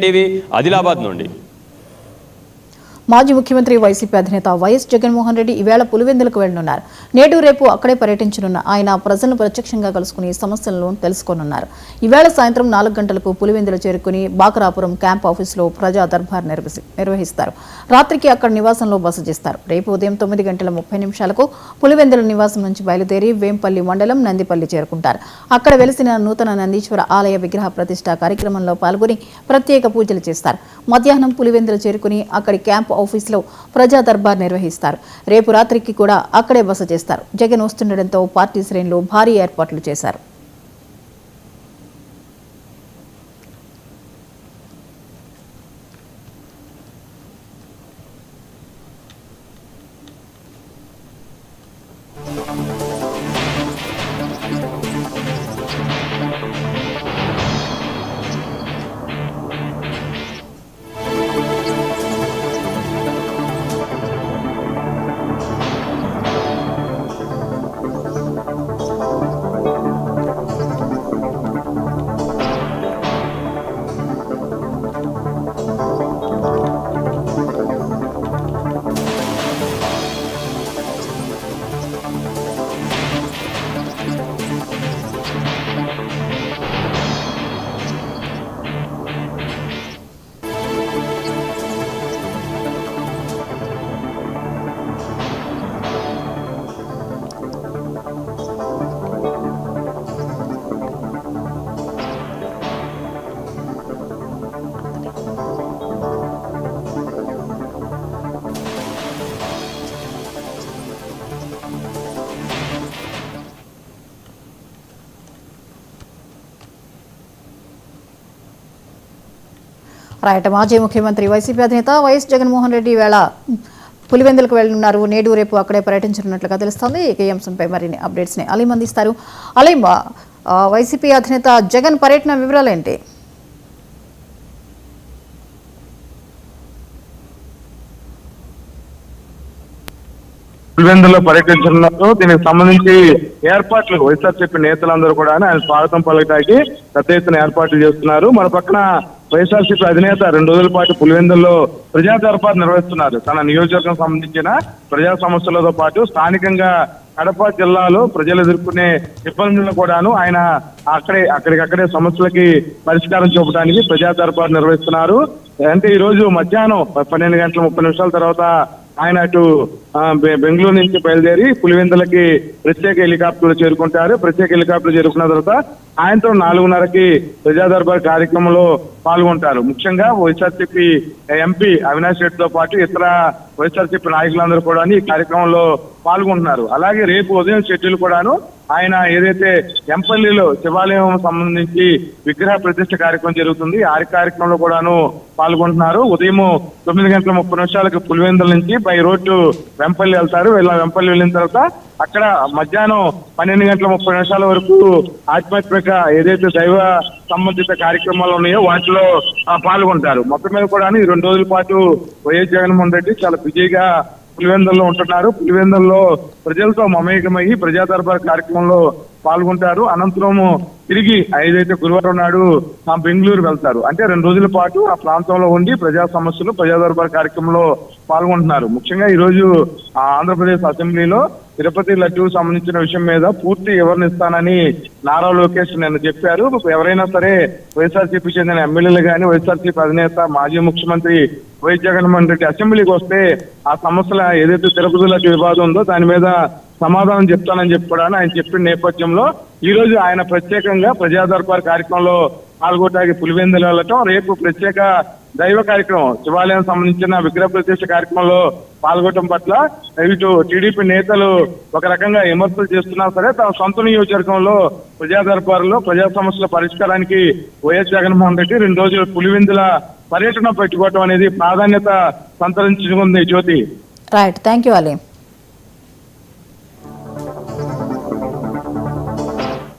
TV Adilabad నుండి మాజీ ముఖ్యమంత్రి వైసీపీ అధినేత వైఎస్ జగన్మోహన్ రెడ్డి ఈవేళ పులివెందులకు వెళ్లనున్నారు. నేడు రేపు అక్కడే పర్యటించనున్న ఆయన ప్రజలను ప్రత్యక్షంగా కలుసుకుని సమస్యలను తెలుసుకోనున్నారు. ఈవేళ సాయంత్రం 4 గంటలకు పులివెందులు చేరుకుని బాకరాపురం క్యాంప్ ఆఫీసులో ప్రజా దర్బార్ నిర్వహిస్తారు. రాత్రికి అక్కడ నివాసంలో బస చేస్తారు. రేపు ఉదయం 9:30 పులివెందుల నివాసం నుంచి బయలుదేరి వేంపల్లి మండలం నందిపల్లి చేరుకుంటారు. అక్కడ వెలిసిన నూతన నందీశ్వర ఆలయ విగ్రహ ప్రతిష్ఠ కార్యక్రమంలో పాల్గొని ప్రత్యేక పూజలు చేస్తారు. మధ్యాహ్నం పులివెందులు చేరుకుని అక్కడి క్యాంప్ ఆఫీసులో ప్రజా దర్బార్ నిర్వహిస్తారు. రేపు రాత్రికి కూడా అక్కడే బస చేస్తారు. జగన్ వస్తుండటంతో పార్టీ శ్రేణులు భారీ ఏర్పాట్లు చేశారు. మాజీ ముఖ్యమంత్రి వైసీపీ అధినేత వైఎస్ జగన్మోహన్ రెడ్డి వేళ పులివెందులకు వెళ్లనున్నారు. నేడు రేపు అక్కడే పర్యటించనున్నట్లుగా తెలుస్తోంది. ఈ అంశంపై మరిన్ని అప్డేట్స్ ని అలీం అందిస్తారు. అలీం, వైసీపీ అధినేత జగన్ పర్యటన వివరాలు ఏంటి? పులివెందులో పర్యటించనున్నారు. దీనికి సంబంధించి ఏర్పాట్లు వైఎస్ఆర్సీపీ నేతలందరూ కూడా ఆయన స్వాగతం పలకడానికి పెద్ద ఎత్తున ఏర్పాట్లు చేస్తున్నారు. మన పక్కన వైఎస్ఆర్సీపీ అధినేత 2 రోజుల పాటు పులివెందుల్లో ప్రజా దర్బార్ నిర్వహిస్తున్నారు. తన నియోజకవర్గం సంబంధించిన ప్రజా సమస్యలతో పాటు స్థానికంగా కడప జిల్లాలో ప్రజలు ఎదుర్కొనే ఇబ్బందులను కూడాను ఆయన అక్కడికక్కడే సమస్యలకి పరిష్కారం చూపడానికి ప్రజా దర్బార్ నిర్వహిస్తున్నారు. అంటే ఈ రోజు మధ్యాహ్నం 12:30 తర్వాత ఆయన అటు బెంగళూరు నుంచి బయలుదేరి పులివెందులకి ప్రత్యేక హెలికాప్టర్లు చేరుకుంటారు. ప్రత్యేక హెలికాప్టర్ చేరుకున్న తర్వాత ఆయనతో 4:30కి ప్రజా దర్బార్ కార్యక్రమంలో పాల్గొంటారు. ముఖ్యంగా వైఎస్ఆర్సీపీ ఎంపీ అవినాష్ రెడ్డితో పాటు ఇతర వైఎస్ఆర్సీపీ నాయకులందరూ కూడా ఈ కార్యక్రమంలో పాల్గొంటున్నారు. అలాగే రేపు ఉదయం షెడ్యూల్ కూడాను ఆయన ఏదైతే ఎంపల్లిలో శివాలయం సంబంధించి విగ్రహ ప్రతిష్ఠ కార్యక్రమం జరుగుతుంది, ఆ కార్యక్రమంలో కూడాను పాల్గొంటున్నారు. ఉదయం 9:30 పులివెందుల నుంచి బై రోడ్డు వెంపల్లి వెళ్తారు. వెంపల్లి వెళ్ళిన తర్వాత అక్కడ మధ్యాహ్నం 12:30 వరకు ఆధ్యాత్మిక ఏదైతే దైవ సంబంధిత కార్యక్రమాలు ఉన్నాయో వాటిలో పాల్గొంటారు. మొత్తం మీద కూడా ఈ 2 రోజుల పాటు వైఎస్ జగన్మోహన్ రెడ్డి చాలా బిజీగా పులివెందుల్లో ఉంటున్నారు. పులివెందుల్లో ప్రజలతో మమేకమయ్యి ప్రజా దర్బార్ కార్యక్రమంలో పాల్గొంటారు. అనంతరం తిరిగి ఏదైతే గురువారం నాడు బెంగళూరు వెళ్తారు. అంటే 2 రోజుల పాటు ఆ ప్రాంతంలో ఉండి ప్రజా సమస్యలు ప్రజా దర్బార్ కార్యక్రమంలో పాల్గొంటున్నారు. ముఖ్యంగా ఈ రోజు ఆంధ్రప్రదేశ్ అసెంబ్లీలో తిరుపతి లడ్డూకు సంబంధించిన విషయం మీద పూర్తి వివరణ ఇస్తానని నారా లోకేష్ నిన్న చెప్పారు. ఎవరైనా సరే వైఎస్ఆర్సీపీ చెందిన ఎమ్మెల్యేలు కానీ వైఎస్ఆర్సీపీ అధినేత మాజీ ముఖ్యమంత్రి వైఎస్ జగన్మోహన్ రెడ్డి అసెంబ్లీకి వస్తే ఆ సమస్యల ఏదైతే తిరుపతి లడ్డు వివాదం ఉందో దాని మీద సమాధానం చెప్తానని చెప్పడానికి ఆయన చెప్పిన నేపథ్యంలో ఈ రోజు ఆయన ప్రత్యేకంగా ప్రజా దర్బార్ కార్యక్రమంలో పాల్గొనడానికి పులివెందులు వెళ్ళటం, రేపు ప్రత్యేక దైవ కార్యక్రమం శివాలయం సంబంధించిన విగ్రహ ప్రతిష్ఠ కార్యక్రమంలో పాల్గొనడం పట్ల ఇటు టీడీపీ నేతలు ఒక రకంగా విమర్శలు చేస్తున్నా సరే తమ సొంత నియోజకవర్గంలో ప్రజా దర్బారులో ప్రజా సమస్యల పరిష్కారానికి వైఎస్ జగన్మోహన్ రెడ్డి 2 రోజులు పులివెందుల పర్యటన పెట్టుకోవటం అనేది ప్రాధాన్యత సంతరించుకుంది. జ్యోతి, రైట్, థ్యాంక్ యూ అలీం.